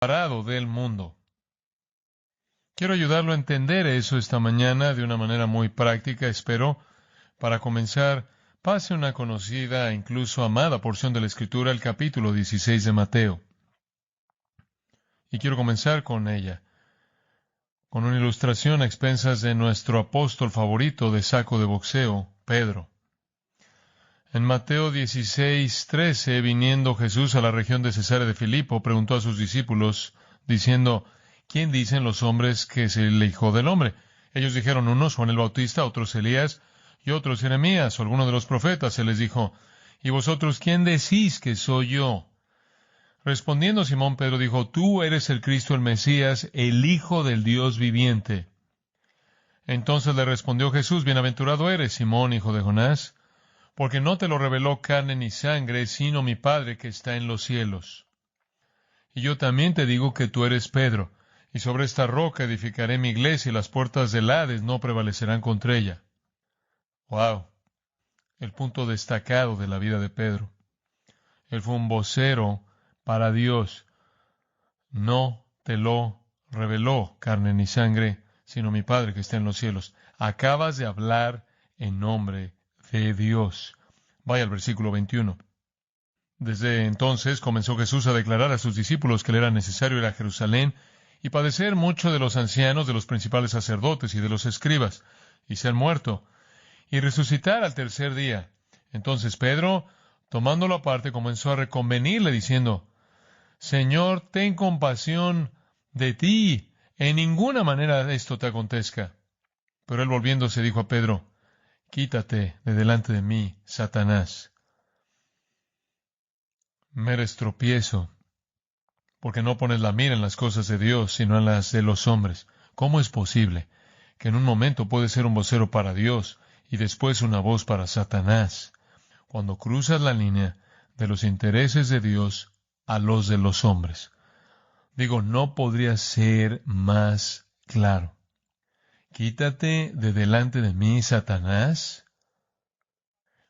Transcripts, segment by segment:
separado del mundo. Quiero ayudarlo a entender eso esta mañana de una manera muy práctica, espero. Para comenzar, pase una conocida e incluso amada porción de la Escritura, el capítulo 16 de Mateo. Y quiero comenzar con ella, con una ilustración a expensas de nuestro apóstol favorito de saco de boxeo, Pedro. En Mateo 16:13, viniendo Jesús a la región de Cesarea de Filipo, preguntó a sus discípulos, diciendo, ¿quién dicen los hombres que es el Hijo del Hombre? Ellos dijeron, unos Juan el Bautista, otros Elías, y otros Jeremías, o alguno de los profetas. Él les dijo, ¿y vosotros quién decís que soy yo? Respondiendo Simón Pedro dijo, tú eres el Cristo, el Mesías, el Hijo del Dios viviente. Entonces le respondió Jesús, bienaventurado eres, Simón, hijo de Jonás, porque no te lo reveló carne ni sangre, sino mi Padre que está en los cielos. Y yo también te digo que tú eres Pedro, y sobre esta roca edificaré mi iglesia, y las puertas del Hades no prevalecerán contra ella. ¡Wow! El punto destacado de la vida de Pedro. Él fue un vocero para Dios. No te lo reveló carne ni sangre, sino mi Padre que está en los cielos. Acabas de hablar en nombre de Dios. Vaya al versículo 21. Desde entonces comenzó Jesús a declarar a sus discípulos que le era necesario ir a Jerusalén y padecer mucho de los ancianos, de los principales sacerdotes y de los escribas, y ser muerto, y resucitar al tercer día. Entonces Pedro, tomándolo aparte, comenzó a reconvenirle, diciendo, Señor, ten compasión de ti, en ninguna manera esto te acontezca. Pero él volviéndose dijo a Pedro, quítate de delante de mí, Satanás. Me eres tropiezo, porque no pones la mira en las cosas de Dios, sino en las de los hombres. ¿Cómo es posible que en un momento puedes ser un vocero para Dios y después una voz para Satanás, cuando cruzas la línea de los intereses de Dios a los de los hombres? Digo, no podría ser más claro. Quítate de delante de mí, Satanás.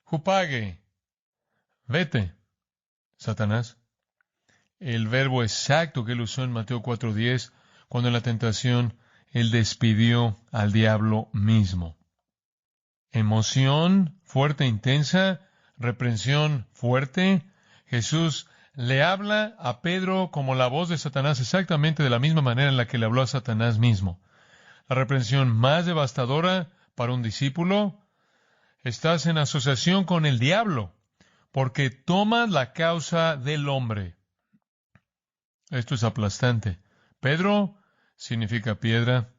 Jupage, vete, Satanás. El verbo exacto que él usó en Mateo 4:10, cuando en la tentación él despidió al diablo mismo. Emoción fuerte, intensa, reprensión fuerte. Jesús le habla a Pedro como la voz de Satanás exactamente de la misma manera en la que le habló a Satanás mismo. La reprensión más devastadora para un discípulo: estás en asociación con el diablo, porque tomas la causa del hombre. Esto es aplastante. Pedro significa piedra.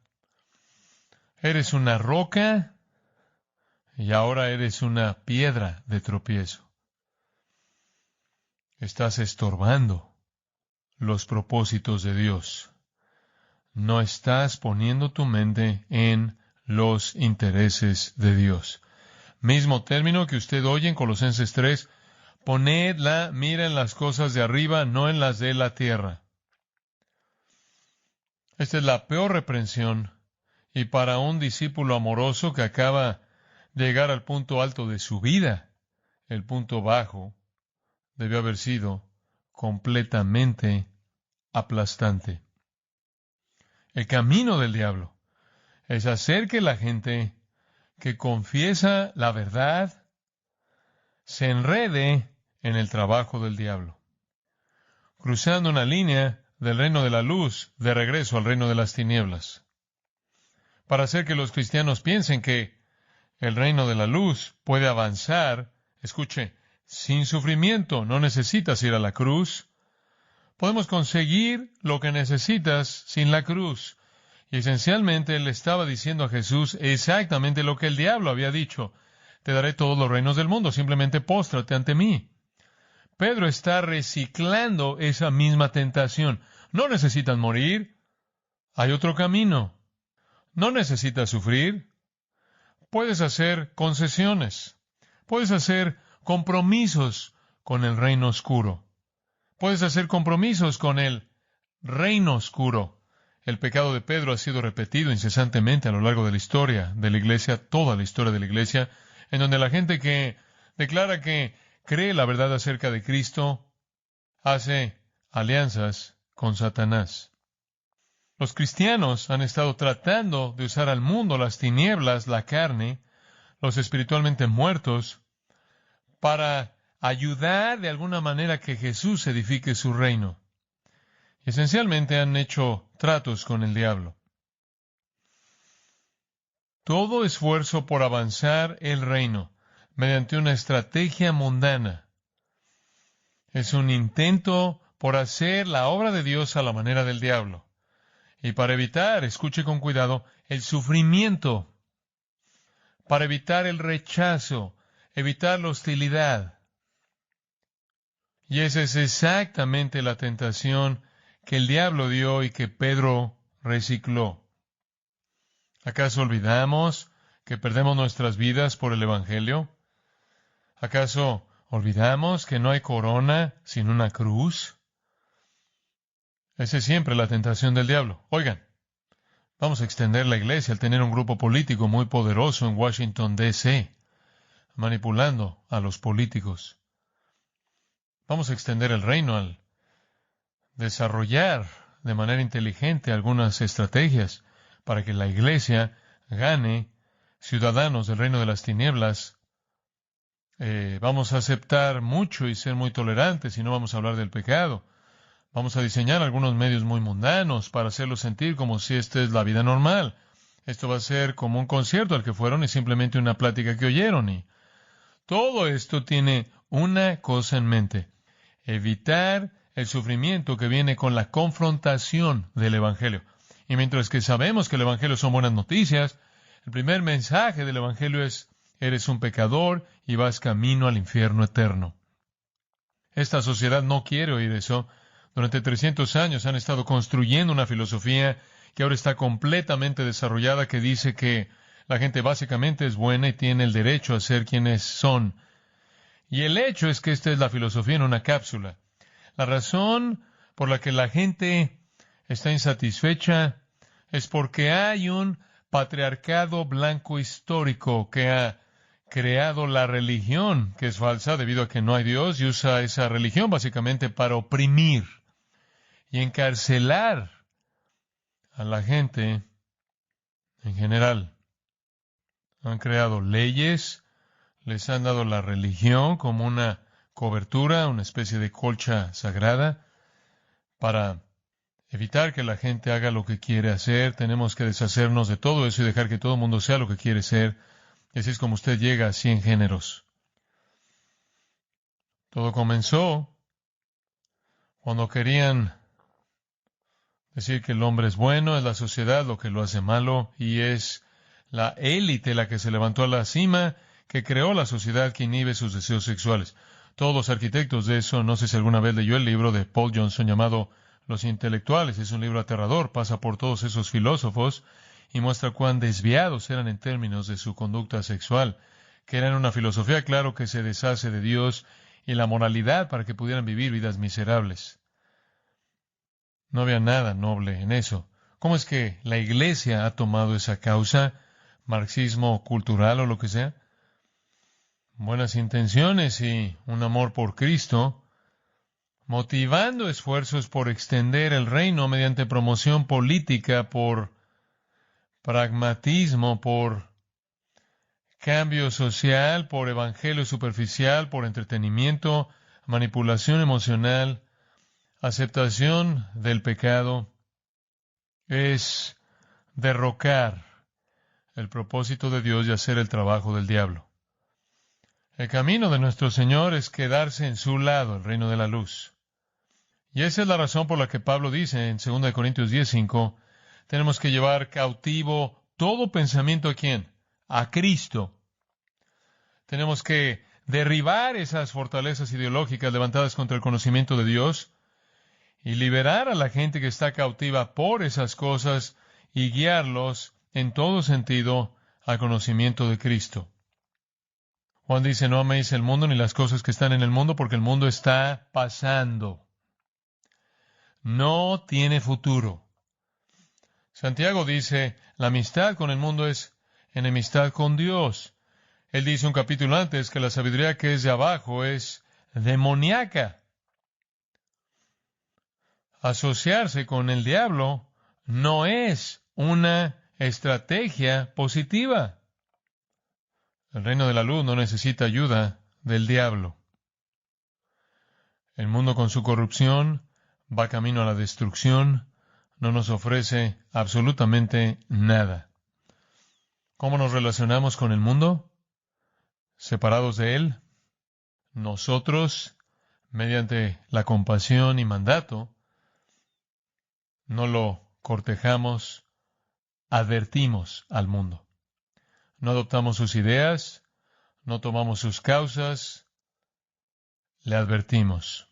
Eres una roca y ahora eres una piedra de tropiezo. Estás estorbando los propósitos de Dios. No estás poniendo tu mente en los intereses de Dios. Mismo término que usted oye en Colosenses 3, poned la mira en las cosas de arriba, no en las de la tierra. Esta es la peor reprensión, y para un discípulo amoroso que acaba de llegar al punto alto de su vida, el punto bajo debió haber sido completamente aplastante. El camino del diablo es hacer que la gente que confiesa la verdad se enrede en el trabajo del diablo, cruzando una línea del reino de la luz de regreso al reino de las tinieblas, para hacer que los cristianos piensen que el reino de la luz puede avanzar. Escuche, sin sufrimiento. No necesitas ir a la cruz. Podemos conseguir lo que necesitas sin la cruz. Y esencialmente él estaba diciendo a Jesús exactamente lo que el diablo había dicho. Te daré todos los reinos del mundo, simplemente póstrate ante mí. Pedro está reciclando esa misma tentación. No necesitas morir. Hay otro camino. No necesitas sufrir. Puedes hacer concesiones. Puedes hacer compromisos con el reino oscuro. Puedes hacer compromisos con el reino oscuro. El pecado de Pedro ha sido repetido incesantemente a lo largo de la historia de la iglesia, toda la historia de la iglesia, en donde la gente que declara que cree la verdad acerca de Cristo hace alianzas con Satanás. Los cristianos han estado tratando de usar al mundo, las tinieblas, la carne, los espiritualmente muertos, para ayudar de alguna manera que Jesús edifique su reino. Esencialmente han hecho tratos con el diablo. Todo esfuerzo por avanzar el reino mediante una estrategia mundana es un intento por hacer la obra de Dios a la manera del diablo. Y para evitar, escuche con cuidado, el sufrimiento, para evitar el rechazo, evitar la hostilidad. Y esa es exactamente la tentación que el diablo dio y que Pedro recicló. ¿Acaso olvidamos que perdemos nuestras vidas por el Evangelio? ¿Acaso olvidamos que no hay corona sin una cruz? Esa es siempre la tentación del diablo. Oigan, vamos a extender la iglesia al tener un grupo político muy poderoso en Washington, D.C., manipulando a los políticos. Vamos a extender el reino al desarrollar de manera inteligente algunas estrategias para que la iglesia gane ciudadanos del reino de las tinieblas. Vamos a aceptar mucho y ser muy tolerantes y no vamos a hablar del pecado. Vamos a diseñar algunos medios muy mundanos para hacerlos sentir como si esta es la vida normal. Esto va a ser como un concierto al que fueron y simplemente una plática que oyeron. Y todo esto tiene una cosa en mente: evitar el sufrimiento que viene con la confrontación del Evangelio. Y mientras que sabemos que el Evangelio son buenas noticias, el primer mensaje del Evangelio es: eres un pecador y vas camino al infierno eterno. Esta sociedad no quiere oír eso. Durante 300 años han estado construyendo una filosofía que ahora está completamente desarrollada, que dice que la gente básicamente es buena y tiene el derecho a ser quienes son. Y el hecho es que esta es la filosofía en una cápsula. La razón por la que la gente está insatisfecha es porque hay un patriarcado blanco histórico que ha creado la religión, que es falsa debido a que no hay Dios, y usa esa religión básicamente para oprimir y encarcelar a la gente en general. Han creado leyes, les han dado la religión como una cobertura, una especie de colcha sagrada, para evitar que la gente haga lo que quiere hacer. Tenemos que deshacernos de todo eso y dejar que todo el mundo sea lo que quiere ser. Y así es como usted llega a 100 géneros. Todo comenzó cuando querían decir que el hombre es bueno, es la sociedad lo que lo hace malo, y es la élite la que se levantó a la cima, que creó la sociedad que inhibe sus deseos sexuales. Todos los arquitectos de eso, no sé si alguna vez leyó el libro de Paul Johnson llamado Los Intelectuales. Es un libro aterrador, pasa por todos esos filósofos y muestra cuán desviados eran en términos de su conducta sexual, que eran una filosofía, claro, que se deshace de Dios y la moralidad para que pudieran vivir vidas miserables. No había nada noble en eso. ¿Cómo es que la iglesia ha tomado esa causa, marxismo cultural o lo que sea? Buenas intenciones y un amor por Cristo, motivando esfuerzos por extender el reino mediante promoción política, por pragmatismo, por cambio social, por evangelio superficial, por entretenimiento, manipulación emocional, aceptación del pecado, es derrocar el propósito de Dios y hacer el trabajo del diablo. El camino de nuestro Señor es quedarse en su lado, el reino de la luz. Y esa es la razón por la que Pablo dice en 2 Corintios 10:5, tenemos que llevar cautivo todo pensamiento ¿a quién? A Cristo. Tenemos que derribar esas fortalezas ideológicas levantadas contra el conocimiento de Dios y liberar a la gente que está cautiva por esas cosas y guiarlos en todo sentido al conocimiento de Cristo. Juan dice, no améis el mundo ni las cosas que están en el mundo, porque el mundo está pasando. No tiene futuro. Santiago dice, la amistad con el mundo es enemistad con Dios. Él dice un capítulo antes que la sabiduría que es de abajo es demoníaca. asociarse con el diablo no es una estrategia positiva. El reino de la luz no necesita ayuda del diablo. El mundo con su corrupción va camino a la destrucción, no nos ofrece absolutamente nada. ¿Cómo nos relacionamos con el mundo? Separados de él. Nosotros, mediante la compasión y mandato, no lo cortejamos, advertimos al mundo. No adoptamos sus ideas, no tomamos sus causas, le advertimos.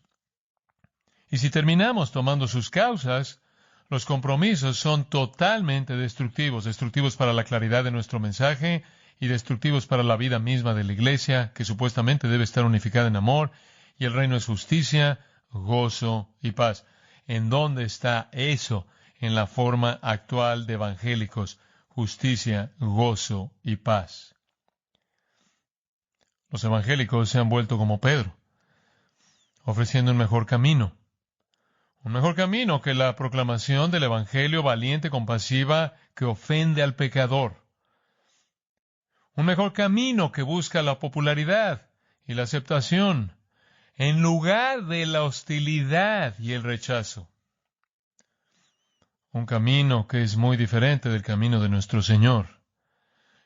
Y si terminamos tomando sus causas, los compromisos son totalmente destructivos para la claridad de nuestro mensaje y destructivos para la vida misma de la iglesia, que supuestamente debe estar unificada en amor, y el reino es justicia, gozo y paz. ¿En dónde está eso en la forma actual de evangélicos? Justicia, gozo y paz. Los evangélicos se han vuelto como Pedro, ofreciendo un mejor camino que la proclamación del evangelio valiente, compasiva, que ofende al pecador. Un mejor camino que busca la popularidad y la aceptación, en lugar de la hostilidad y el rechazo. Un camino que es muy diferente del camino de nuestro Señor.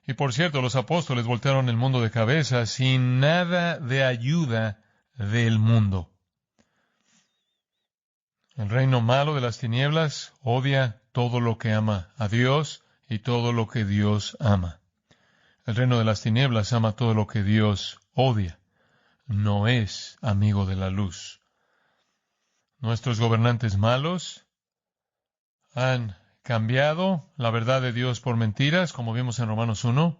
Y por cierto, los apóstoles voltearon el mundo de cabeza sin nada de ayuda del mundo. El reino malo de las tinieblas odia todo lo que ama a Dios y todo lo que Dios ama. El reino de las tinieblas ama todo lo que Dios odia. No es amigo de la luz. Nuestros gobernantes malos han cambiado la verdad de Dios por mentiras, como vimos en Romanos 1.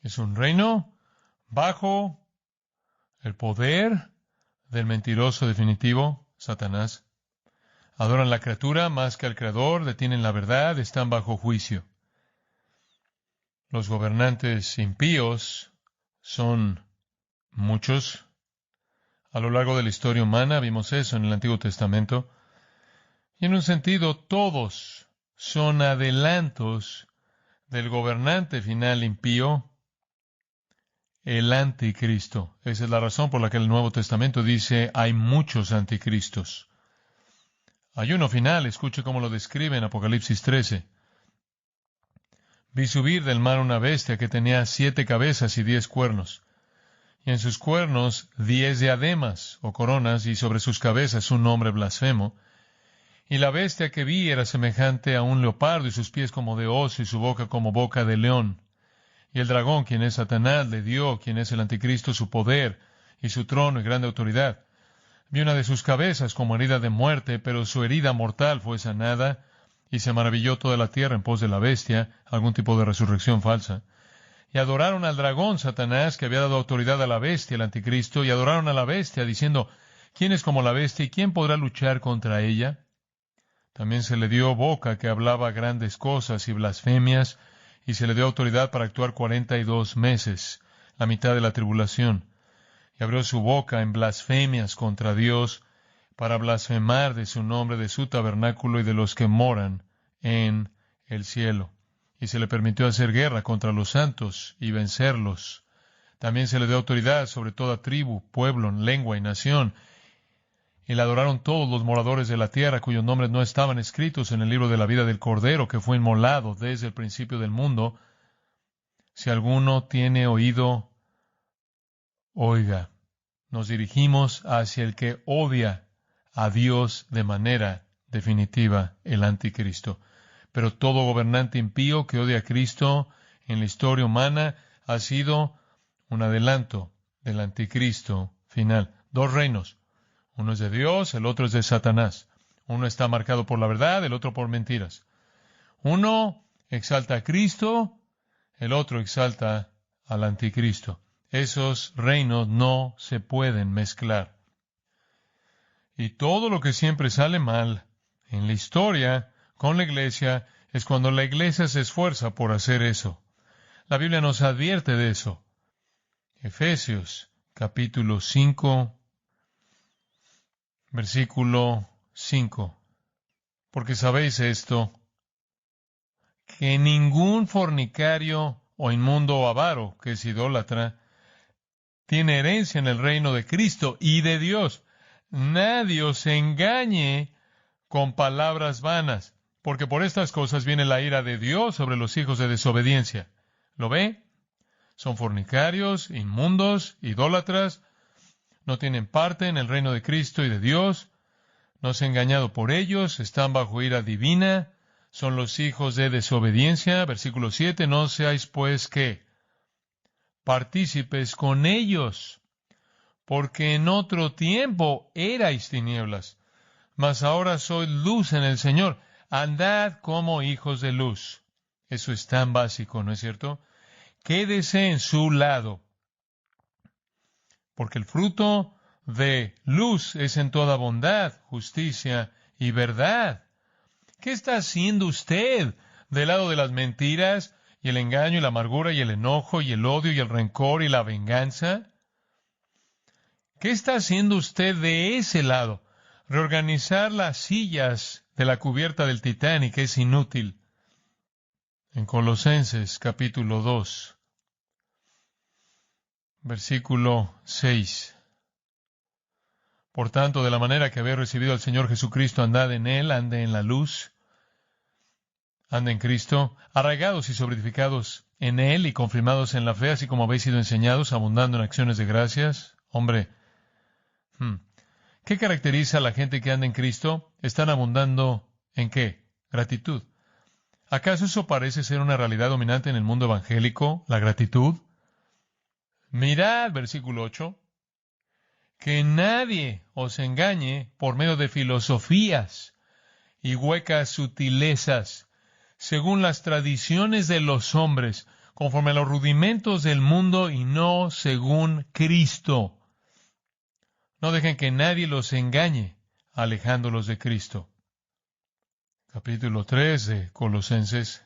Es un reino bajo el poder del mentiroso definitivo, Satanás. Adoran la criatura más que al Creador, detienen la verdad, están bajo juicio. Los gobernantes impíos son muchos. A lo largo de la historia humana vimos eso en el Antiguo Testamento. Y en un sentido, todos son adelantos del gobernante final impío, el anticristo. Esa es la razón por la que el Nuevo Testamento dice hay muchos anticristos. Hay uno final, escuche cómo lo describe en Apocalipsis 13. Vi subir del mar una bestia que tenía 7 cabezas y 10 cuernos, y en sus cuernos 10 diademas o coronas, y sobre sus cabezas un nombre blasfemo. Y la bestia que vi era semejante a un leopardo, y sus pies como de oso, y su boca como boca de león. Y el dragón, quien es Satanás, le dio, quien es el anticristo, su poder, y su trono y grande autoridad. Vi una de sus cabezas como herida de muerte, pero su herida mortal fue sanada, y se maravilló toda la tierra en pos de la bestia, algún tipo de resurrección falsa. Y adoraron al dragón, Satanás, que había dado autoridad a la bestia, el anticristo, y adoraron a la bestia, diciendo, ¿quién es como la bestia y quién podrá luchar contra ella? También se le dio boca que hablaba grandes cosas y blasfemias, y se le dio autoridad para actuar 42 meses, la mitad de la tribulación. Y abrió su boca en blasfemias contra Dios, para blasfemar de su nombre, de su tabernáculo y de los que moran en el cielo. Y se le permitió hacer guerra contra los santos y vencerlos. También se le dio autoridad sobre toda tribu, pueblo, lengua y nación. Y le adoraron todos los moradores de la tierra, cuyos nombres no estaban escritos en el libro de la vida del Cordero, que fue inmolado desde el principio del mundo. Si alguno tiene oído, oiga. Nos dirigimos hacia el que odia a Dios de manera definitiva, el anticristo. Pero todo gobernante impío que odia a Cristo en la historia humana ha sido un adelanto del anticristo final. 2 reinos. Uno es de Dios, el otro es de Satanás. Uno está marcado por la verdad, el otro por mentiras. Uno exalta a Cristo, el otro exalta al anticristo. Esos reinos no se pueden mezclar. Y todo lo que siempre sale mal en la historia con la iglesia es cuando la iglesia se esfuerza por hacer eso. La Biblia nos advierte de eso. Efesios capítulo 5, versículo 5. Porque sabéis esto, que ningún fornicario o inmundo o avaro, que es idólatra, tiene herencia en el reino de Cristo y de Dios. Nadie os engañe con palabras vanas, porque por estas cosas viene la ira de Dios sobre los hijos de desobediencia. ¿Lo ve? Son fornicarios, inmundos, idólatras, no tienen parte en el reino de Cristo y de Dios, no se ha engañado por ellos, están bajo ira divina, son los hijos de desobediencia. Versículo 7, no seáis pues ¿qué? Partícipes con ellos, porque en otro tiempo erais tinieblas, mas ahora sois luz en el Señor. Andad como hijos de luz. Eso es tan básico, ¿no es cierto? Quédese en su lado, porque el fruto de luz es en toda bondad, justicia y verdad. ¿Qué está haciendo usted del lado de las mentiras y el engaño y la amargura y el enojo y el odio y el rencor y la venganza? ¿Qué está haciendo usted de ese lado? Reorganizar las sillas de la cubierta del Titanic es inútil. En Colosenses capítulo 2, versículo 6. Por tanto, de la manera que habéis recibido al Señor Jesucristo, andad en Él, ande en la luz, ande en Cristo, arraigados y sobreedificados en Él y confirmados en la fe, así como habéis sido enseñados, abundando en acciones de gracias. Hombre, ¿qué caracteriza a la gente que anda en Cristo? Están abundando ¿en qué? Gratitud. ¿Acaso eso parece ser una realidad dominante en el mundo evangélico, la gratitud? Mirad, versículo 8, que nadie os engañe por medio de filosofías y huecas sutilezas, según las tradiciones de los hombres, conforme a los rudimentos del mundo y no según Cristo. No dejen que nadie los engañe, alejándolos de Cristo. Capítulo 3 de Colosenses,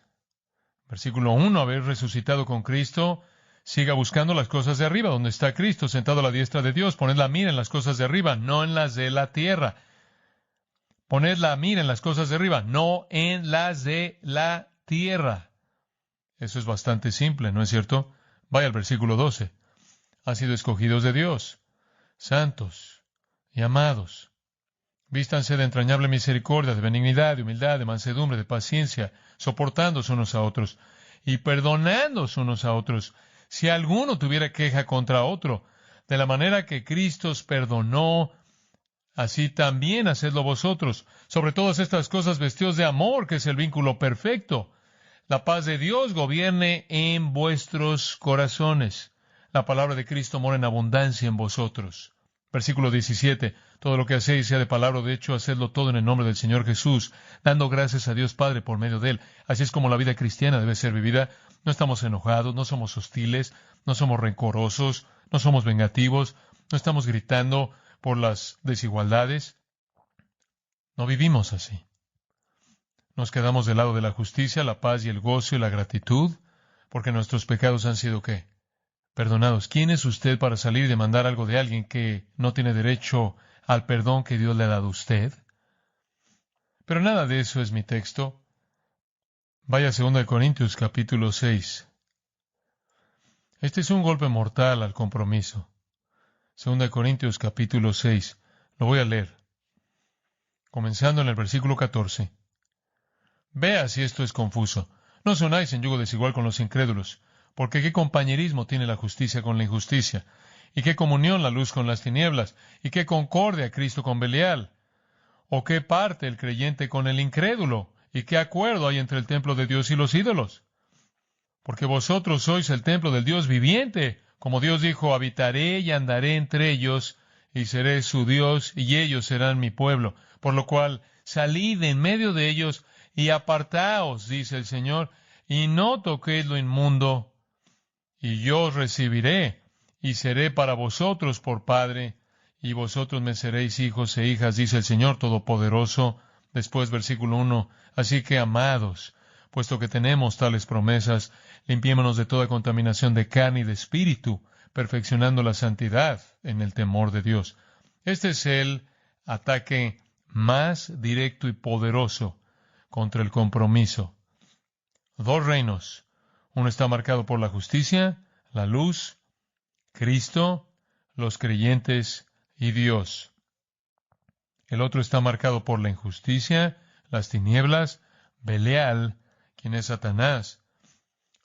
versículo 1, habéis resucitado con Cristo, siga buscando las cosas de arriba, donde está Cristo, sentado a la diestra de Dios. Poned la mira en las cosas de arriba, no en las de la tierra. Poned la mira en las cosas de arriba, no en las de la tierra. Eso es bastante simple, ¿no es cierto? Vaya al versículo 12. Han sido escogidos de Dios, santos y amados. Vístanse de entrañable misericordia, de benignidad, de humildad, de mansedumbre, de paciencia, soportándose unos a otros y perdonándose unos a otros, si alguno tuviera queja contra otro, de la manera que Cristo os perdonó, así también hacedlo vosotros. Sobre todas estas cosas vestidos de amor, que es el vínculo perfecto. La paz de Dios gobierne en vuestros corazones. La palabra de Cristo mora en abundancia en vosotros. Versículo 17. Todo lo que hacéis, sea de palabra o de hecho, hacedlo todo en el nombre del Señor Jesús, dando gracias a Dios Padre por medio de Él. Así es como la vida cristiana debe ser vivida. No estamos enojados, no somos hostiles, no somos rencorosos, no somos vengativos, no estamos gritando por las desigualdades. No vivimos así. Nos quedamos del lado de la justicia, la paz y el gozo y la gratitud, porque nuestros pecados han sido ¿qué? Perdonados. ¿Quién es usted para salir y demandar algo de alguien que no tiene derecho al perdón que Dios le ha dado a usted? Pero nada de eso es mi texto. Vaya a 2 Corintios capítulo 6. Este es un golpe mortal al compromiso. 2 Corintios capítulo 6. Lo voy a leer. Comenzando en el versículo 14. Vea si esto es confuso. No os unáis en yugo desigual con los incrédulos, porque qué compañerismo tiene la justicia con la injusticia, y qué comunión la luz con las tinieblas, y qué concordia Cristo con Belial, o qué parte el creyente con el incrédulo, y qué acuerdo hay entre el templo de Dios y los ídolos. Porque vosotros sois el templo del Dios viviente, como Dios dijo, habitaré y andaré entre ellos, y seré su Dios, y ellos serán mi pueblo. Por lo cual, salid en medio de ellos, y apartaos, dice el Señor, y no toquéis lo inmundo, y yo os recibiré, y seré para vosotros por Padre, y vosotros me seréis hijos e hijas, dice el Señor Todopoderoso. Después, versículo 1, así que, amados, puesto que tenemos tales promesas, limpiémonos de toda contaminación de carne y de espíritu, perfeccionando la santidad en el temor de Dios. Este es el ataque más directo y poderoso contra el compromiso. Dos reinos. Uno está marcado por la justicia, la luz, Cristo, los creyentes y Dios. El otro está marcado por la injusticia, las tinieblas, Belial, quien es Satanás,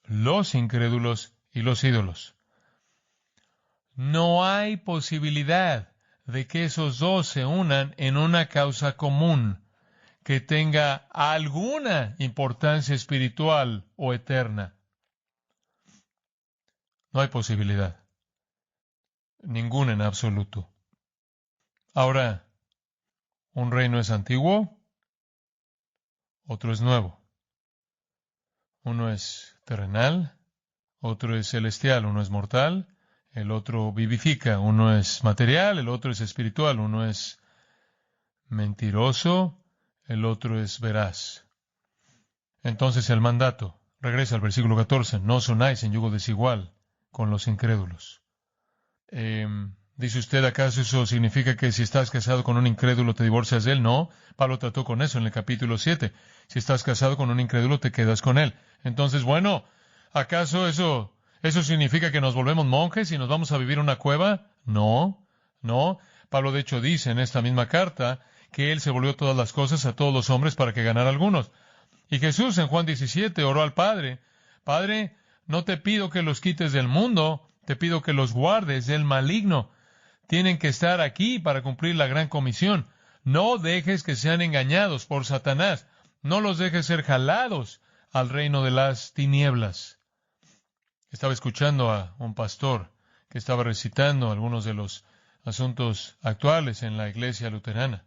los incrédulos y los ídolos. No hay posibilidad de que esos dos se unan en una causa común que tenga alguna importancia espiritual o eterna. No hay posibilidad. Ninguna en absoluto. Ahora, un reino es antiguo, otro es nuevo. Uno es terrenal, otro es celestial, uno es mortal, el otro vivifica, uno es material, el otro es espiritual, uno es mentiroso, el otro es veraz. Entonces el mandato, regresa al versículo 14, no os unáis en yugo desigual con los incrédulos. ¿Dice usted acaso eso significa que si estás casado con un incrédulo te divorcias de él? No, Pablo trató con eso en el capítulo 7. Si estás casado con un incrédulo te quedas con él. Entonces, bueno, ¿acaso eso significa que nos volvemos monjes y nos vamos a vivir en una cueva? No, no. Pablo de hecho dice en esta misma carta que él se volvió todas las cosas a todos los hombres para que ganara algunos. Y Jesús en Juan 17 oró al Padre, Padre, no te pido que los quites del mundo, te pido que los guardes del maligno. Tienen que estar aquí para cumplir la gran comisión. No dejes que sean engañados por Satanás. No los dejes ser jalados al reino de las tinieblas. Estaba escuchando a un pastor que estaba recitando algunos de los asuntos actuales en la iglesia luterana,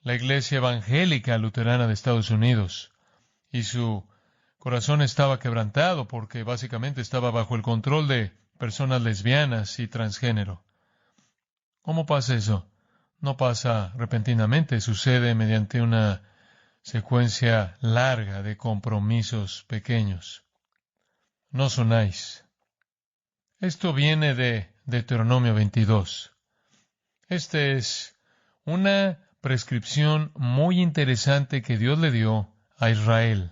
la iglesia evangélica luterana de Estados Unidos, y su corazón estaba quebrantado porque básicamente estaba bajo el control de personas lesbianas y transgénero. ¿Cómo pasa eso? No pasa repentinamente, sucede mediante una secuencia larga de compromisos pequeños. No os unáis. Esto viene de Deuteronomio 22. Esta es una prescripción muy interesante que Dios le dio a Israel.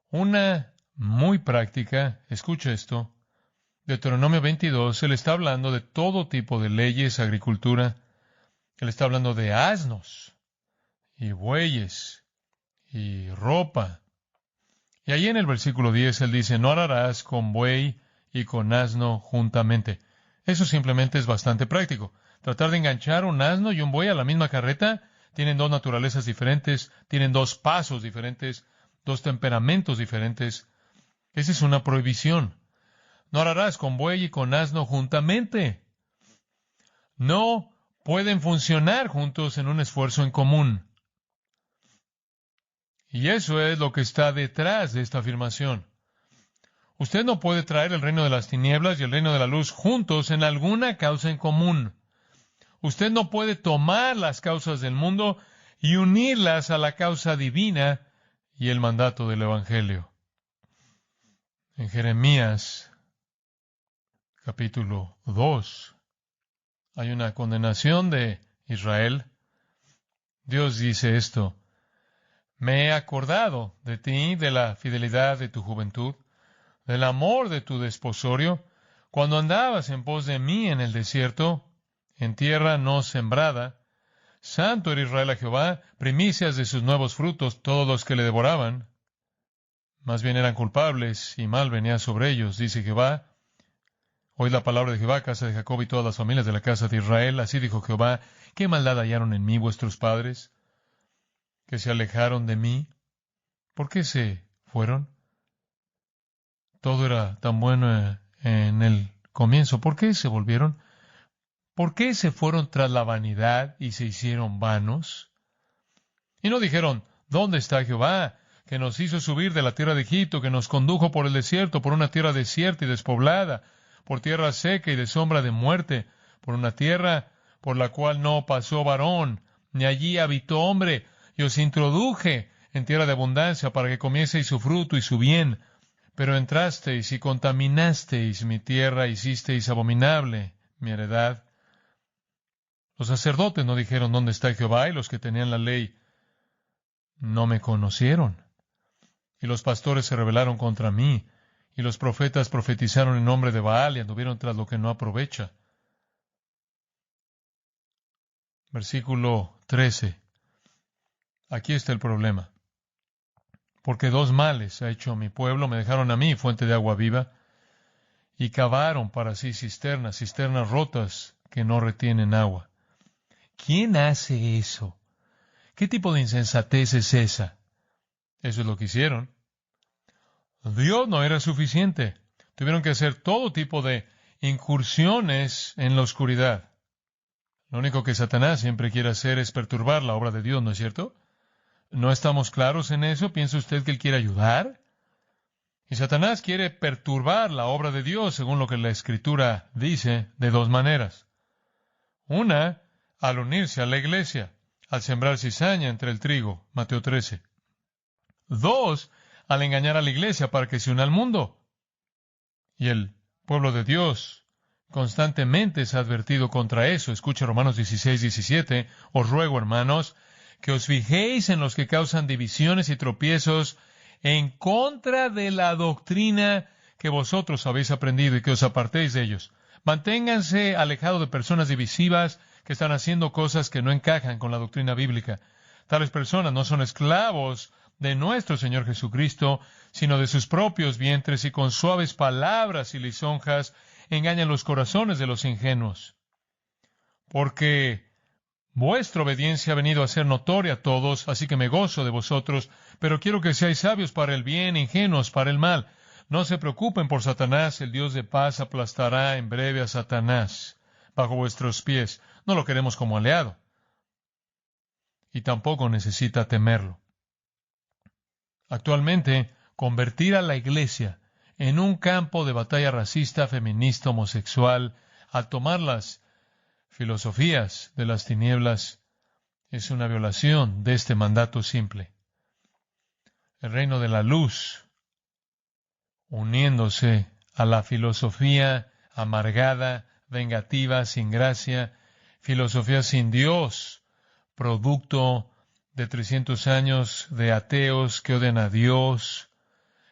Una muy práctica, escucha esto. Deuteronomio 22, él está hablando de todo tipo de leyes, agricultura. Él está hablando de asnos y bueyes y ropa. Y ahí en el versículo 10 él dice, no ararás con buey y con asno juntamente. Eso simplemente es bastante práctico. Tratar de enganchar un asno y un buey a la misma carreta, tienen dos naturalezas diferentes, tienen dos pasos diferentes, dos temperamentos diferentes. Esa es una prohibición. No ararás con buey y con asno juntamente. No pueden funcionar juntos en un esfuerzo en común. Y eso es lo que está detrás de esta afirmación. Usted no puede traer el reino de las tinieblas y el reino de la luz juntos en alguna causa en común. Usted no puede tomar las causas del mundo y unirlas a la causa divina y el mandato del Evangelio. En Jeremías capítulo 2 hay una condenación de Israel. Dios dice esto, me he acordado de ti, de la fidelidad de tu juventud, del amor de tu desposorio, cuando andabas en pos de mí en el desierto, en tierra no sembrada. Santo era Israel a Jehová, primicias de sus nuevos frutos, todos los que le devoraban. Más bien eran culpables, y mal venía sobre ellos, dice Jehová. Oíd la palabra de Jehová, casa de Jacob y todas las familias de la casa de Israel. Así dijo Jehová, ¿qué maldad hallaron en mí vuestros padres? Que se alejaron de mí. ¿Por qué se fueron? Todo era tan bueno en el comienzo. ¿Por qué se volvieron? ¿Por qué se fueron tras la vanidad y se hicieron vanos? Y no dijeron, ¿dónde está Jehová, que nos hizo subir de la tierra de Egipto, que nos condujo por el desierto, por una tierra desierta y despoblada, por tierra seca y de sombra de muerte, por una tierra por la cual no pasó varón, ni allí habitó hombre, y os introduje en tierra de abundancia para que comieseis su fruto y su bien? Pero entrasteis y contaminasteis mi tierra, hicisteis abominable mi heredad. Los sacerdotes no dijeron dónde está Jehová, y los que tenían la ley no me conocieron. Y los pastores se rebelaron contra mí, y los profetas profetizaron en nombre de Baal y anduvieron tras lo que no aprovecha. Versículo 13. Aquí está el problema. Porque dos males ha hecho mi pueblo, me dejaron a mí fuente de agua viva, y cavaron para sí cisternas, cisternas rotas que no retienen agua. ¿Quién hace eso? ¿Qué tipo de insensatez es esa? Eso es lo que hicieron. Dios no era suficiente. Tuvieron que hacer todo tipo de incursiones en la oscuridad. Lo único que Satanás siempre quiere hacer es perturbar la obra de Dios, ¿no es cierto? ¿No estamos claros en eso? ¿Piensa usted que Él quiere ayudar? Y Satanás quiere perturbar la obra de Dios, según lo que la Escritura dice, de dos maneras. Una, al unirse a la iglesia, al sembrar cizaña entre el trigo, Mateo 13. Dos, al engañar a la iglesia para que se una al mundo. Y el pueblo de Dios constantemente es advertido contra eso. Escucha Romanos 16:17. Os ruego, hermanos, que os fijéis en los que causan divisiones y tropiezos en contra de la doctrina que vosotros habéis aprendido y que os apartéis de ellos. Manténganse alejados de personas divisivas que están haciendo cosas que no encajan con la doctrina bíblica. Tales personas no son esclavos de nuestro Señor Jesucristo, sino de sus propios vientres, y con suaves palabras y lisonjas engañan los corazones de los ingenuos. Porque vuestra obediencia ha venido a ser notoria a todos, así que me gozo de vosotros, pero quiero que seáis sabios para el bien, ingenuos para el mal. No se preocupen por Satanás, el Dios de paz aplastará en breve a Satanás bajo vuestros pies. No lo queremos como aliado. Y tampoco necesita temerlo. Actualmente, convertir a la iglesia en un campo de batalla racista, feminista, homosexual, al tomar las filosofías de las tinieblas, es una violación de este mandato simple. El reino de la luz, uniéndose a la filosofía amargada, vengativa, sin gracia, filosofía sin Dios, producto de 300 años de ateos que odian a Dios,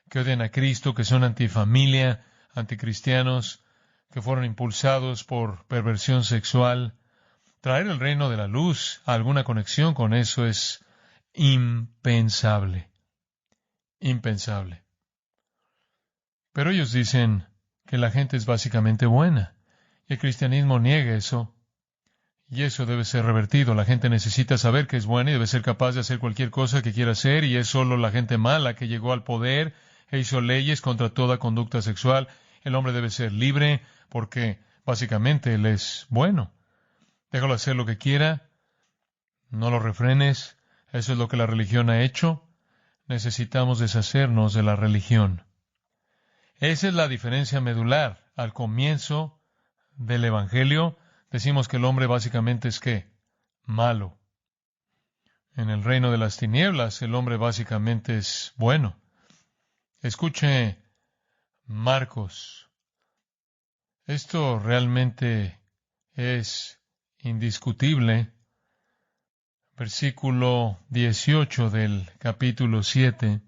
que odian a Cristo, que son antifamilia, anticristianos, que fueron impulsados por perversión sexual. Traer el reino de la luz a alguna conexión con eso es impensable. Impensable. Pero ellos dicen que la gente es básicamente buena. Y el cristianismo niega eso. Y eso debe ser revertido. La gente necesita saber que es buena y debe ser capaz de hacer cualquier cosa que quiera hacer, y es solo la gente mala que llegó al poder e hizo leyes contra toda conducta sexual. El hombre debe ser libre porque básicamente él es bueno. Déjalo hacer lo que quiera. No lo refrenes. Eso es lo que la religión ha hecho. Necesitamos deshacernos de la religión. Esa es la diferencia medular. Al comienzo del Evangelio decimos que el hombre básicamente es ¿qué? Malo. En el reino de las tinieblas el hombre básicamente es bueno. Escuche Marcos. Esto realmente es indiscutible. Versículo 18 del capítulo 7.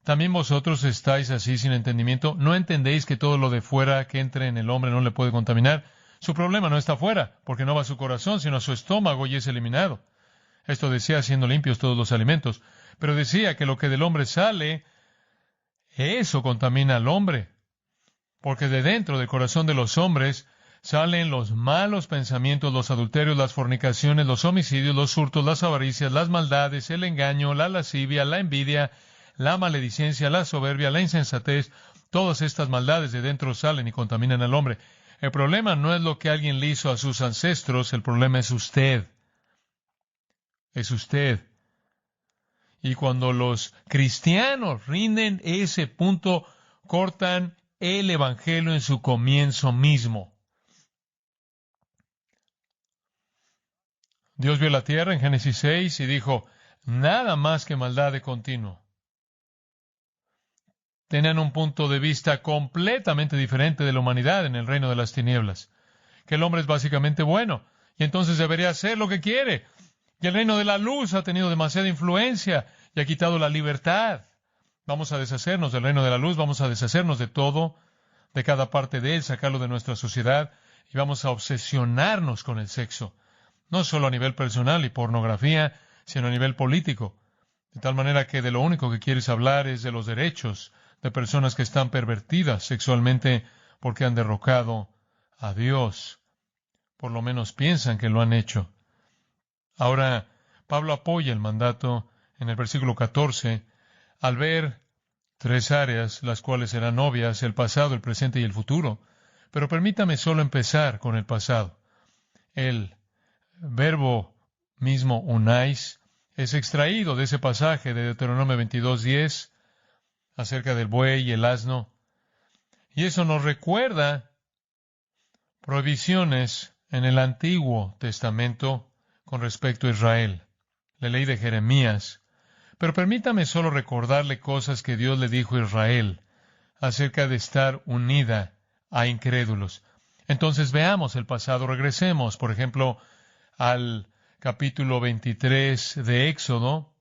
También vosotros estáis así sin entendimiento. ¿No entendéis que todo lo de fuera que entre en el hombre no le puede contaminar? Su problema no está fuera, porque no va a su corazón, sino a su estómago y es eliminado. Esto decía siendo limpios todos los alimentos. Pero decía que lo que del hombre sale, eso contamina al hombre. Porque de dentro del corazón de los hombres salen los malos pensamientos, los adulterios, las fornicaciones, los homicidios, los hurtos, las avaricias, las maldades, el engaño, la lascivia, la envidia, la maledicencia, la soberbia, la insensatez. Todas estas maldades de dentro salen y contaminan al hombre. El problema no es lo que alguien le hizo a sus ancestros, el problema es usted. Es usted. Y cuando los cristianos rinden ese punto, cortan el Evangelio en su comienzo mismo. Dios vio la tierra en Génesis 6 y dijo, nada más que maldad de continuo. Tenían un punto de vista completamente diferente de la humanidad en el reino de las tinieblas. Que el hombre es básicamente bueno. y entonces debería hacer lo que quiere. Y el reino de la luz ha tenido demasiada influencia y ha quitado la libertad. Vamos a deshacernos del reino de la luz, vamos a deshacernos de todo, de cada parte de él, sacarlo de nuestra sociedad, y vamos a obsesionarnos con el sexo, no solo a nivel personal y pornografía, sino a nivel político. De tal manera que de lo único que quieres hablar es de los derechos de personas que están pervertidas sexualmente porque han derrocado a Dios. Por lo menos piensan que lo han hecho. Ahora, Pablo apoya el mandato en el versículo 14 al ver tres áreas, las cuales serán obvias: el pasado, el presente y el futuro. Pero permítame solo empezar con el pasado. El verbo mismo, unais, es extraído de ese pasaje de Deuteronomio 22:10 acerca del buey y el asno. Y eso nos recuerda prohibiciones en el Antiguo Testamento con respecto a Israel. La ley de Jeremías. Pero permítame solo recordarle cosas que Dios le dijo a Israel acerca de estar unida a incrédulos. Entonces veamos el pasado, regresemos, por ejemplo, al capítulo 23 de Éxodo,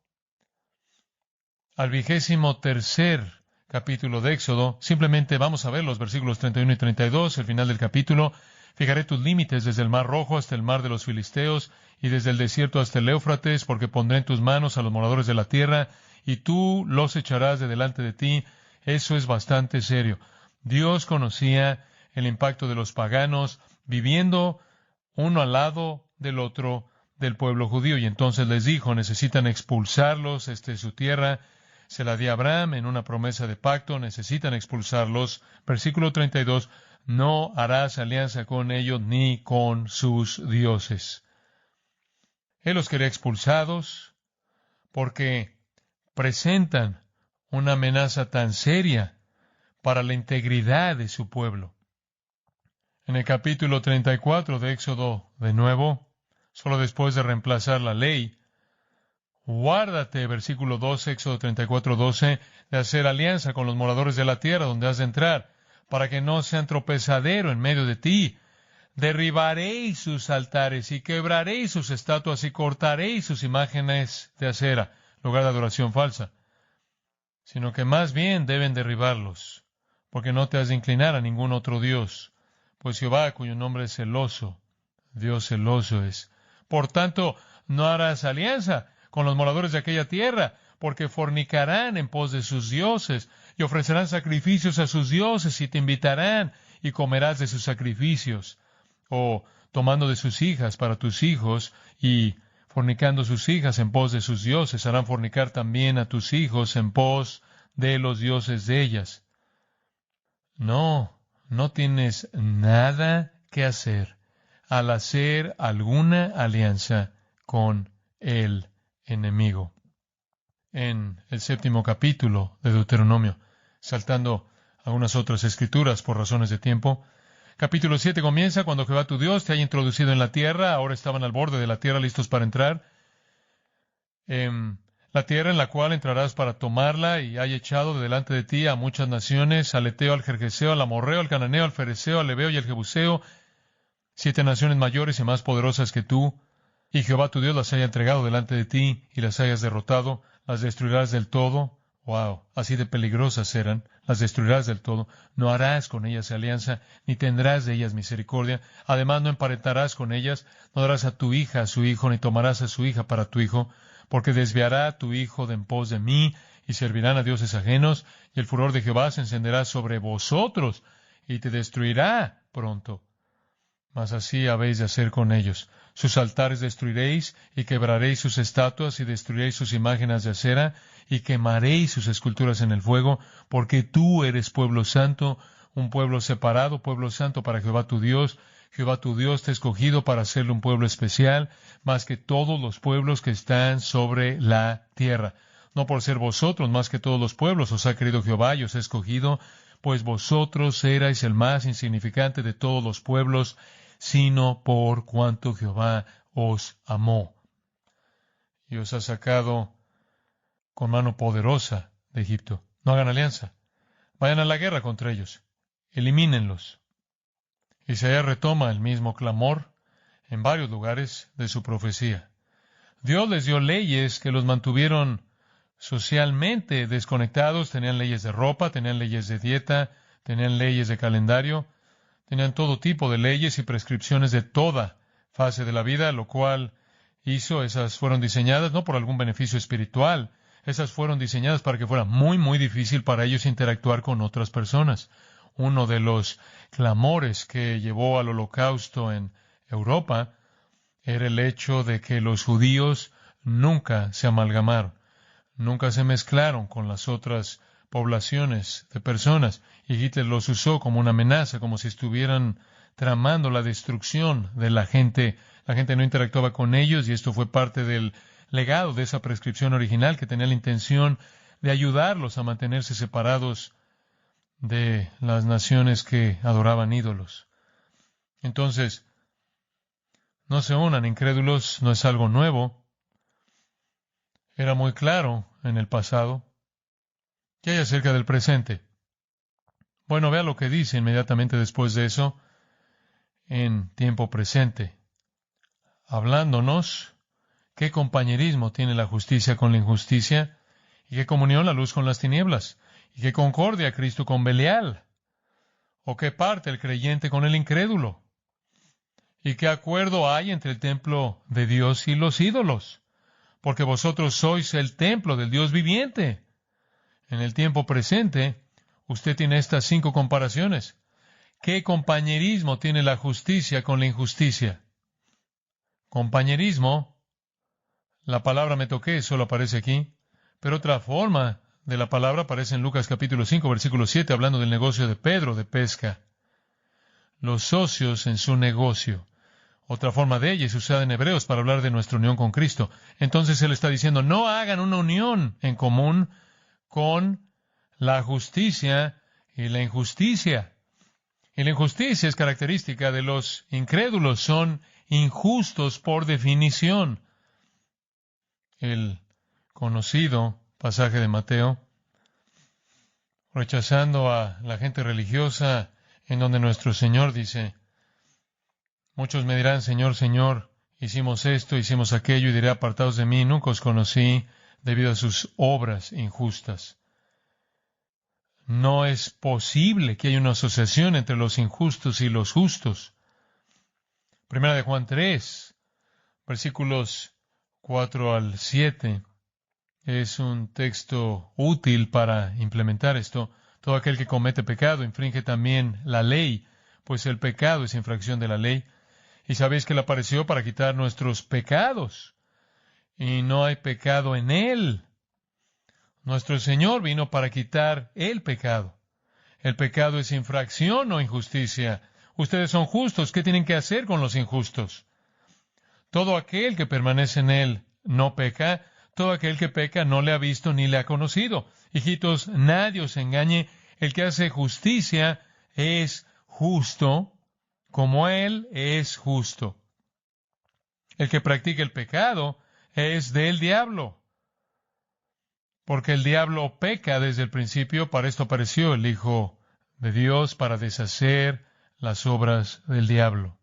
al 23º capítulo de Éxodo. Simplemente vamos a ver los versículos 31 y 32, el final del capítulo. Fijaré tus límites desde el mar Rojo hasta el mar de los Filisteos, y desde el desierto hasta el Éufrates, porque pondré en tus manos a los moradores de la tierra, y tú los echarás de delante de ti. Eso es bastante serio. Dios conocía el impacto de los paganos viviendo uno al lado del otro del pueblo judío, y entonces les dijo: necesitan expulsarlos, esta es su tierra. Se la di a Abraham en una promesa de pacto, necesitan expulsarlos. Versículo 32, no harás alianza con ellos ni con sus dioses. Él los quería expulsados porque presentan una amenaza tan seria para la integridad de su pueblo. En el capítulo 34 de Éxodo, de nuevo, solo después de reemplazar la ley, guárdate, versículo 12, Éxodo 34:12, de hacer alianza con los moradores de la tierra donde has de entrar, para que no sean tropezadero en medio de ti. Derribaréis sus altares y quebraréis sus estatuas y cortaréis sus imágenes de acera, lugar de adoración falsa. Sino que más bien deben derribarlos, porque no te has de inclinar a ningún otro Dios, pues Jehová, cuyo nombre es celoso, Dios celoso es. Por tanto, no harás alianza con los moradores de aquella tierra, porque fornicarán en pos de sus dioses, y ofrecerán sacrificios a sus dioses, y te invitarán, y comerás de sus sacrificios. O tomando de sus hijas para tus hijos, y fornicando sus hijas en pos de sus dioses, harán fornicar también a tus hijos en pos de los dioses de ellas. No tienes nada que hacer al hacer alguna alianza con el enemigo. En el 7º capítulo de Deuteronomio, saltando algunas otras escrituras por razones de tiempo, capítulo 7 comienza cuando Jehová tu Dios te haya introducido en la tierra. Ahora estaban al borde de la tierra listos para entrar. La tierra en la cual entrarás para tomarla, y haya echado de delante de ti a muchas naciones: al Eteo, al Gergeseo, al Amorreo, al Cananeo, al Fereceo, al Ebeo y al Jebuseo, 7 naciones mayores y más poderosas que tú. Y Jehová tu Dios las haya entregado delante de ti, y las hayas derrotado, las destruirás del todo. Wow, así de peligrosas eran. Las destruirás del todo. No harás con ellas alianza, ni tendrás de ellas misericordia. Además, no emparentarás con ellas. No darás a tu hija a su hijo, ni tomarás a su hija para tu hijo, porque desviará a tu hijo de en pos de mí, y servirán a dioses ajenos, y el furor de Jehová se encenderá sobre vosotros, y te destruirá pronto. Mas así habéis de hacer con ellos. Sus altares destruiréis, y quebraréis sus estatuas, y destruiréis sus imágenes de acera, y quemaréis sus esculturas en el fuego, porque tú eres pueblo santo, un pueblo separado, pueblo santo para Jehová tu Dios. Jehová tu Dios te ha escogido para hacerle un pueblo especial, más que todos los pueblos que están sobre la tierra. No por ser vosotros más que todos los pueblos os ha querido Jehová y os ha escogido, pues vosotros erais el más insignificante de todos los pueblos, sino por cuanto Jehová os amó y os ha sacado con mano poderosa de Egipto. No hagan alianza. Vayan a la guerra contra ellos. Elimínenlos. Isaías retoma el mismo clamor en varios lugares de su profecía. Dios les dio leyes que los mantuvieron socialmente desconectados. Tenían leyes de ropa, tenían leyes de dieta, tenían leyes de calendario, tenían todo tipo de leyes y prescripciones de toda fase de la vida, lo cual esas fueron diseñadas no por algún beneficio espiritual, esas fueron diseñadas para que fuera muy, muy difícil para ellos interactuar con otras personas. Uno de los clamores que llevó al Holocausto en Europa era el hecho de que los judíos nunca se amalgamaron, nunca se mezclaron con las otras poblaciones de personas, y Hitler los usó como una amenaza, como si estuvieran tramando la destrucción de la gente. La gente no interactuaba con ellos, y esto fue parte del legado de esa prescripción original que tenía la intención de ayudarlos a mantenerse separados de las naciones que adoraban ídolos. Entonces, no se unan, incrédulos, no es algo nuevo. Era muy claro en el pasado. ¿Qué hay acerca del presente? Bueno, vea lo que dice inmediatamente después de eso, en tiempo presente, hablándonos qué compañerismo tiene la justicia con la injusticia, y qué comunión la luz con las tinieblas, y qué concordia Cristo con Belial, o qué parte el creyente con el incrédulo, y qué acuerdo hay entre el templo de Dios y los ídolos, porque vosotros sois el templo del Dios viviente. En el tiempo presente, usted tiene estas 5 comparaciones. ¿Qué compañerismo tiene la justicia con la injusticia? Compañerismo, la palabra metoqué solo aparece aquí, pero otra forma de la palabra aparece en Lucas capítulo 5, versículo 7, hablando del negocio de Pedro de pesca. Los socios en su negocio. Otra forma de ella es usada en Hebreos para hablar de nuestra unión con Cristo. Entonces él está diciendo, no hagan una unión en común con la justicia y la injusticia. Y la injusticia es característica de los incrédulos, son injustos por definición. El conocido pasaje de Mateo, rechazando a la gente religiosa, en donde nuestro Señor dice, muchos me dirán, Señor, Señor, hicimos esto, hicimos aquello, y diré, apartados de mí, nunca os conocí, debido a sus obras injustas. No es posible que haya una asociación entre los injustos y los justos. Primera de Juan 3, versículos 4 al 7, es un texto útil para implementar esto. Todo aquel que comete pecado infringe también la ley, pues el pecado es infracción de la ley. Y sabéis que Él apareció para quitar nuestros pecados, y no hay pecado en Él. Nuestro Señor vino para quitar el pecado. El pecado es infracción o injusticia. Ustedes son justos. ¿Qué tienen que hacer con los injustos? Todo aquel que permanece en Él no peca. Todo aquel que peca no le ha visto ni le ha conocido. Hijitos, nadie os engañe. El que hace justicia es justo como Él es justo. El que practica el pecado es del diablo, porque el diablo peca desde el principio. Para esto apareció el Hijo de Dios, para deshacer las obras del diablo.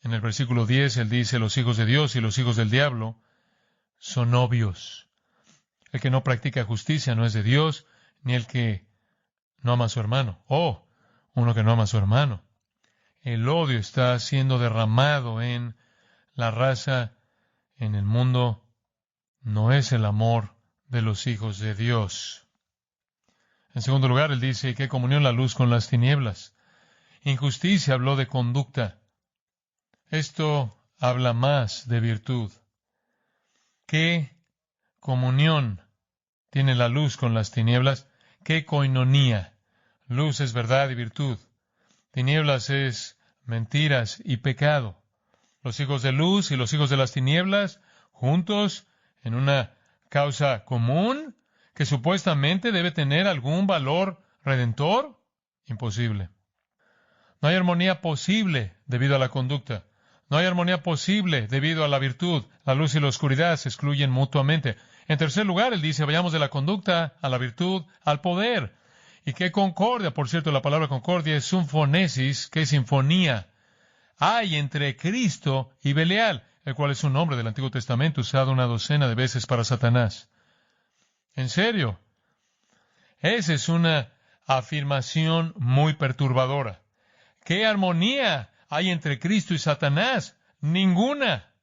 En el versículo 10, él dice, los hijos de Dios y los hijos del diablo son obvios. El que no practica justicia no es de Dios, ni el que no ama a su hermano. Uno que no ama a su hermano. El odio está siendo derramado en la raza, en el mundo. No es el amor de los hijos de Dios. En segundo lugar, él dice, ¿qué comunión la luz con las tinieblas? Injusticia habló de conducta. Esto habla más de virtud. ¿Qué comunión tiene la luz con las tinieblas? ¿Qué koinonía? Luz es verdad y virtud. Tinieblas es mentiras y pecado. Los hijos de luz y los hijos de las tinieblas, juntos en una causa común que supuestamente debe tener algún valor redentor. Imposible. No hay armonía posible debido a la conducta. No hay armonía posible debido a la virtud. La luz y la oscuridad se excluyen mutuamente. En tercer lugar, él dice, vayamos de la conducta a la virtud, al poder. ¿Y qué concordia? Por cierto, la palabra concordia es sinfonesis, que es sinfonía. hay entre Cristo y Belial, el cual es un nombre del Antiguo Testamento usado una docena de veces para Satanás. En serio, esa es una afirmación muy perturbadora. ¿Qué armonía hay entre Cristo y Satanás? Ninguna.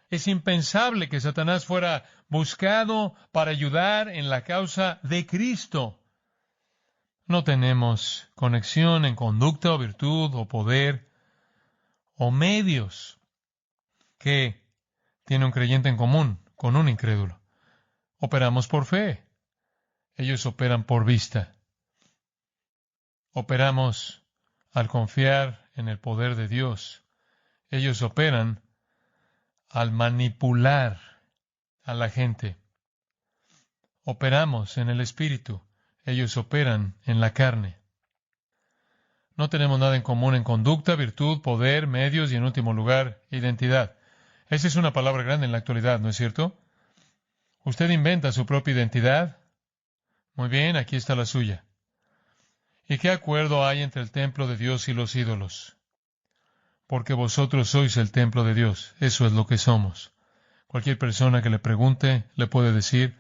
Es impensable que Satanás fuera buscado para ayudar en la causa de Cristo. No tenemos conexión en conducta o virtud o poder o medios que tiene un creyente en común con un incrédulo. Operamos por fe. Ellos operan por vista. Operamos al confiar en el poder de Dios. Ellos operan al manipular a la gente. Operamos en el Espíritu. Ellos operan en la carne. No tenemos nada en común en conducta, virtud, poder, medios y, en último lugar, identidad. Esa es una palabra grande en la actualidad, ¿no es cierto? ¿Usted inventa su propia identidad? Muy bien, aquí está la suya. ¿Y qué acuerdo hay entre el templo de Dios y los ídolos? Porque vosotros sois el templo de Dios. Eso es lo que somos. Cualquier persona que le pregunte le puede decir,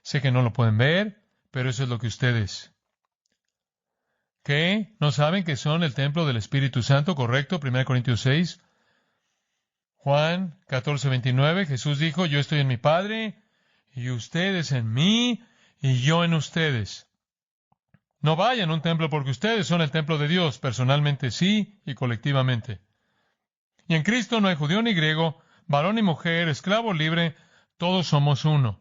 sé que no lo pueden ver, pero eso es lo que ustedes. ¿Qué? ¿No saben que son el templo del Espíritu Santo? ¿Correcto? 1 Corintios 6. Juan 14:29. Jesús dijo, yo estoy en mi Padre, y ustedes en mí, y yo en ustedes. No vayan a un templo porque ustedes son el templo de Dios, personalmente sí y colectivamente. Y en Cristo no hay judío ni griego, varón ni mujer, esclavo o libre, todos somos uno.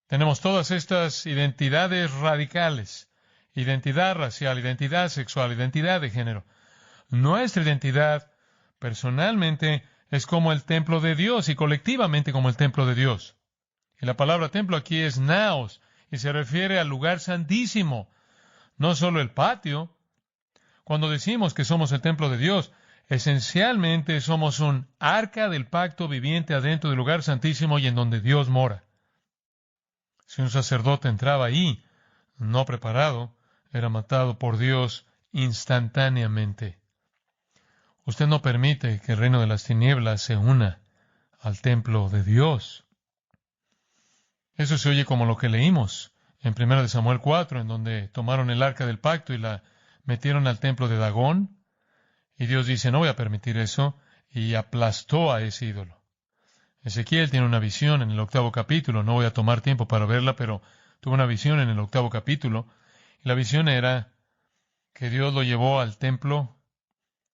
Tenemos todas estas identidades radicales, identidad racial, identidad sexual, identidad de género. Nuestra identidad, personalmente, es como el templo de Dios y colectivamente como el templo de Dios. Y la palabra templo aquí es naos, y se refiere al lugar santísimo, no solo el patio. Cuando decimos que somos el templo de Dios, esencialmente somos un arca del pacto viviente adentro del lugar santísimo y en donde Dios mora. Si un sacerdote entraba ahí, no preparado, era matado por Dios instantáneamente. Usted no permite que el reino de las tinieblas se una al templo de Dios. Eso se oye como lo que leímos en 1 Samuel 4, en donde tomaron el arca del pacto y la metieron al templo de Dagón. Y Dios dice, no voy a permitir eso, y aplastó a ese ídolo. Ezequiel tiene una visión en el 8º capítulo, no voy a tomar tiempo para verla, pero tuvo una visión en el 8º capítulo, y la visión era que Dios lo llevó al templo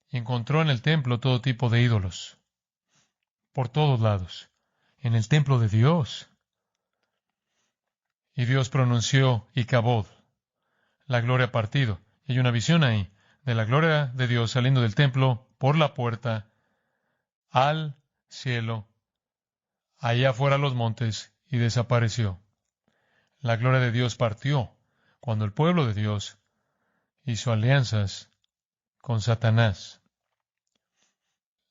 y encontró en el templo todo tipo de ídolos, por todos lados, en el templo de Dios. Y Dios pronunció Icabod, la gloria partido. Y hay una visión ahí de la gloria de Dios saliendo del templo por la puerta al cielo, allá afuera a los montes, y desapareció. La gloria de Dios partió cuando el pueblo de Dios hizo alianzas con Satanás.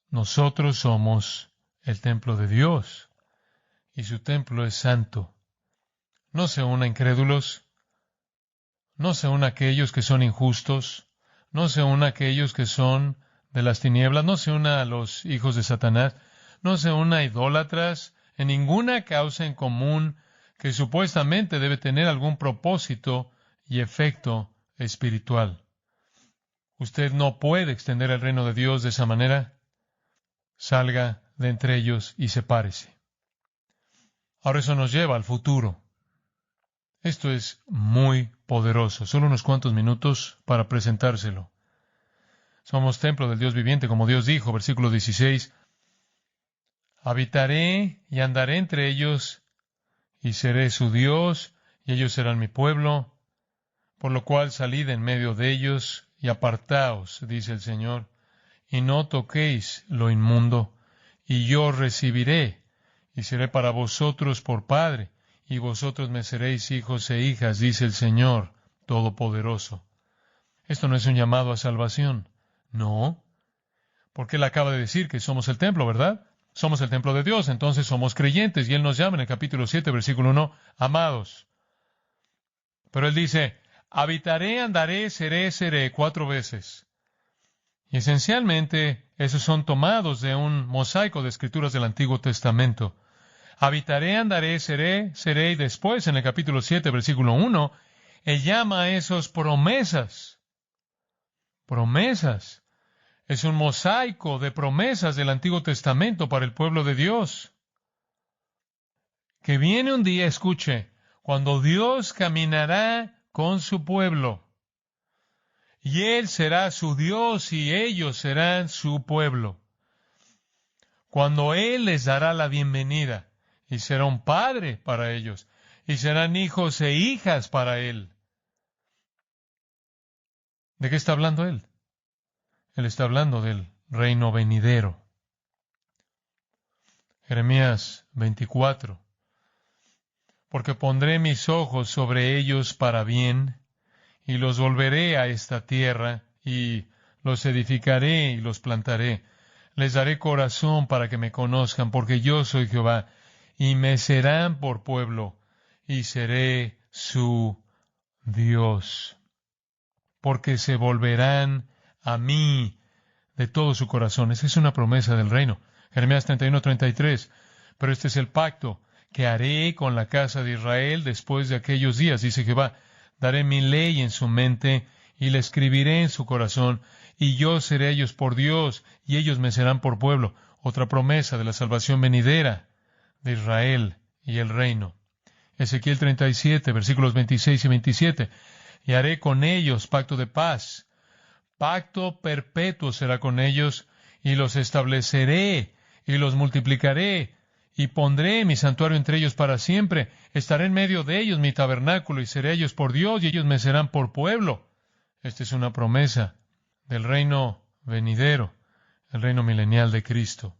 Nosotros somos el templo de Dios, y su templo es santo. No se una incrédulos, no se una aquellos que son injustos, no se una aquellos que son de las tinieblas, no se una a los hijos de Satanás, no se una a idólatras, en ninguna causa en común que supuestamente debe tener algún propósito y efecto espiritual. Usted no puede extender el reino de Dios de esa manera. Salga de entre ellos y sepárese. Ahora eso nos lleva al futuro. Esto es muy poderoso. Solo unos cuantos minutos para presentárselo. Somos templo del Dios viviente, como Dios dijo, versículo 16. Habitaré y andaré entre ellos, y seré su Dios, y ellos serán mi pueblo. Por lo cual salid en medio de ellos, y apartaos, dice el Señor, y no toquéis lo inmundo, y yo os recibiré, y seré para vosotros por Padre, y vosotros me seréis hijos e hijas, dice el Señor Todopoderoso. Esto no es un llamado a salvación. No, porque Él acaba de decir que somos el templo, ¿verdad? Somos el templo de Dios, entonces somos creyentes, y Él nos llama en el capítulo 7, versículo 1, amados. Pero Él dice, habitaré, andaré, seré, 4 veces. Y esencialmente, esos son tomados de un mosaico de escrituras del Antiguo Testamento. Habitaré, andaré, seré, y después, en el capítulo 7, versículo 1, Él llama a esos promesas. Promesas. Es un mosaico de promesas del Antiguo Testamento para el pueblo de Dios. Que viene un día, escuche, cuando Dios caminará con su pueblo. Y Él será su Dios y ellos serán su pueblo. Cuando Él les dará la bienvenida y será un padre para ellos y serán hijos e hijas para Él. ¿De qué está hablando Él? Él está hablando del reino venidero. Jeremías 24. Porque pondré mis ojos sobre ellos para bien, y los volveré a esta tierra, y los edificaré y los plantaré. Les daré corazón para que me conozcan, porque yo soy Jehová, y me serán por pueblo, y seré su Dios. Porque se volverán a mí de todo su corazón. Esa es una promesa del reino. Jeremías 31:33. Pero este es el pacto que haré con la casa de Israel después de aquellos días, dice Jehová. Daré mi ley en su mente y la escribiré en su corazón, y yo seré ellos por Dios, y ellos me serán por pueblo. Otra promesa de la salvación venidera de Israel y el reino. Ezequiel 37, versículos 26 y 27. Y haré con ellos pacto de paz. Pacto perpetuo será con ellos, y los estableceré, y los multiplicaré, y pondré mi santuario entre ellos para siempre. Estaré en medio de ellos mi tabernáculo, y seré ellos por Dios, y ellos me serán por pueblo. Esta es una promesa del reino venidero, el reino milenial de Cristo.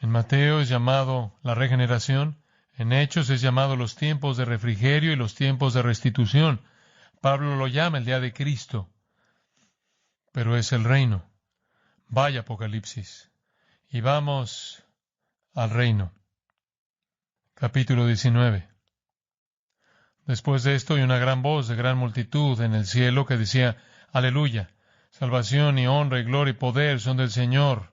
En Mateo es llamado la regeneración, en Hechos es llamado los tiempos de refrigerio y los tiempos de restitución. Pablo lo llama el día de Cristo, pero es el reino. Vaya Apocalipsis. Y vamos al reino. Capítulo 19. Después de esto, oí una gran voz de gran multitud en el cielo que decía, Aleluya, salvación y honra y gloria y poder son del Señor,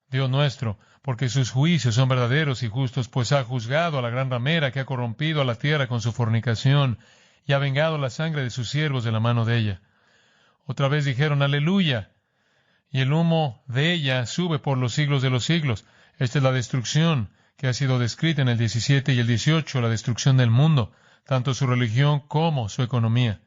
Dios nuestro, porque sus juicios son verdaderos y justos, pues ha juzgado a la gran ramera que ha corrompido a la tierra con su fornicación y ha vengado la sangre de sus siervos de la mano de ella. Otra vez dijeron, Aleluya, y el humo de ella sube por los siglos de los siglos. Esta es la destrucción que ha sido descrita en el 17 y el 18, la destrucción del mundo, tanto su religión como su economía.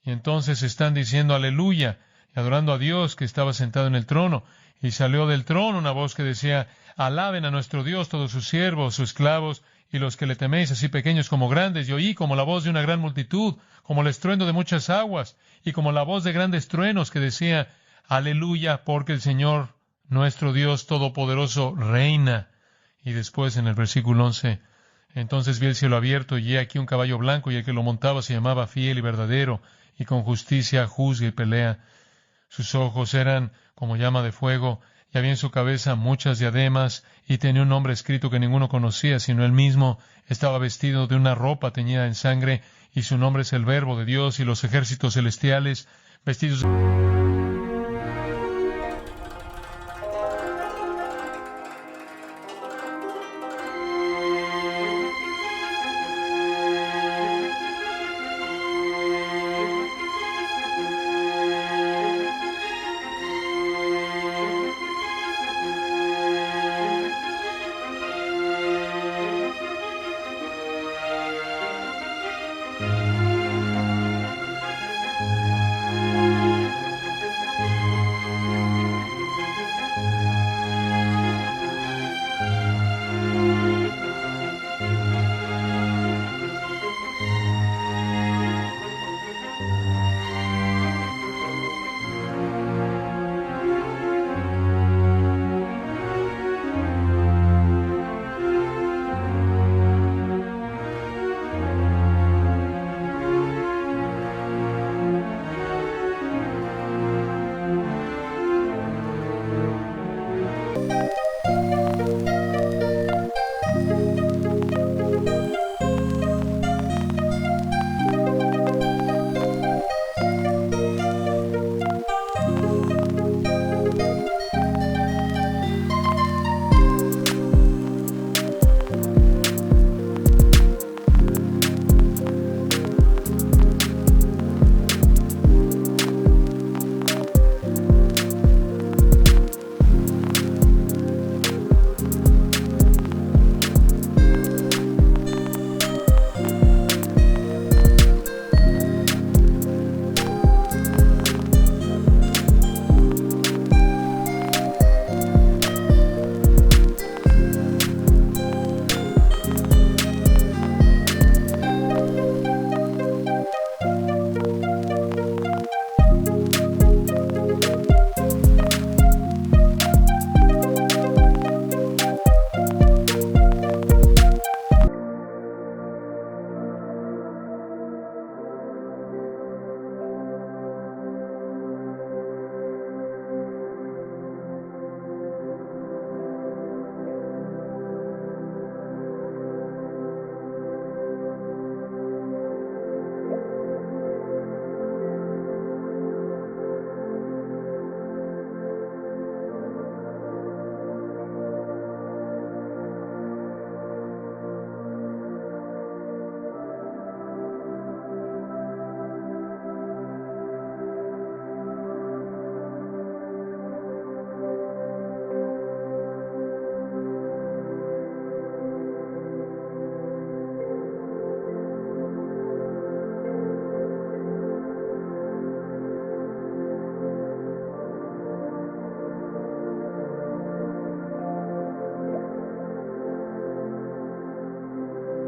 Y entonces están diciendo aleluya, y adorando a Dios que estaba sentado en el trono. Y salió del trono una voz que decía, alaben a nuestro Dios todos sus siervos, sus esclavos, y los que le teméis, así pequeños como grandes. Y oí como la voz de una gran multitud, como el estruendo de muchas aguas, y como la voz de grandes truenos que decía, aleluya, porque el Señor, nuestro Dios Todopoderoso, reina. Y después en el versículo 11, entonces vi el cielo abierto, y he aquí un caballo blanco, y el que lo montaba se llamaba Fiel y Verdadero, y con justicia juzga y pelea. Sus ojos eran como llama de fuego, y había en su cabeza muchas diademas, y tenía un nombre escrito que ninguno conocía, sino él mismo. Estaba vestido de una ropa teñida en sangre, y su nombre es el Verbo de Dios, y los ejércitos celestiales, vestidos